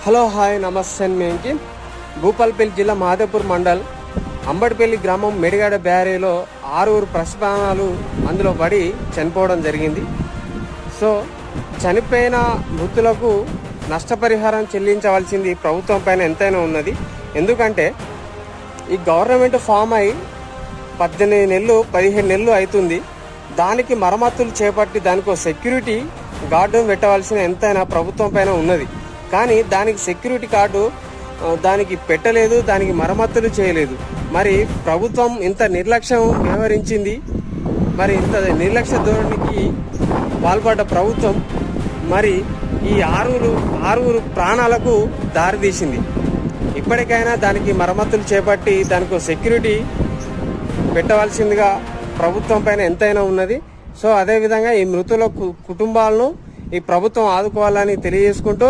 Hello hi నమస్తే మేంకి భూపాలపల్లి జిల్లా మాదేపూర్ మండల్ అంబడిపల్లి గ్రామం మెడిగాడ బ్యారేలో 6 ప్రశ్నాలు అందులో పడి చనిపోవడం జరిగింది. సో చనిపోయిన మృతులకు నష్టపరిహారం చెల్లించవలసింది ప్రభుత్వం పైన ఎంతైనా ఉన్నది. ఎందుకంటే ఈ గవర్నమెంట్ ఫామ్ అయి 18 నెలలు 15 నెలలు అవుతుంది. దానికి మరమ్మతులు చేపట్టి దానికి సెక్యూరిటీ గార్డును పెట్టవలసిన ఎంతైనా ప్రభుత్వం పైన ఉన్నది. కానీ దానికి సెక్యూరిటీ గార్డు దానికి పెట్టలేదు, దానికి మరమ్మతులు చేయలేదు. మరి ప్రభుత్వం ఇంత నిర్లక్ష్యం వ్యవహరించింది. మరి ఇంత నిర్లక్ష్య ధోరణికి పాల్పడ్డ ప్రభుత్వం మరి ఈ ఆరుగురు ప్రాణాలకు దారితీసింది. ఇప్పటికైనా దానికి మరమ్మతులు చేపట్టి దానికి సెక్యూరిటీ పెట్టవలసిందిగా ప్రభుత్వం పైన ఎంతైనా ఉన్నది. సో అదేవిధంగా ఈ మృతుల కుటుంబాలను ఈ ప్రభుత్వం ఆదుకోవాలని తెలియజేసుకుంటూ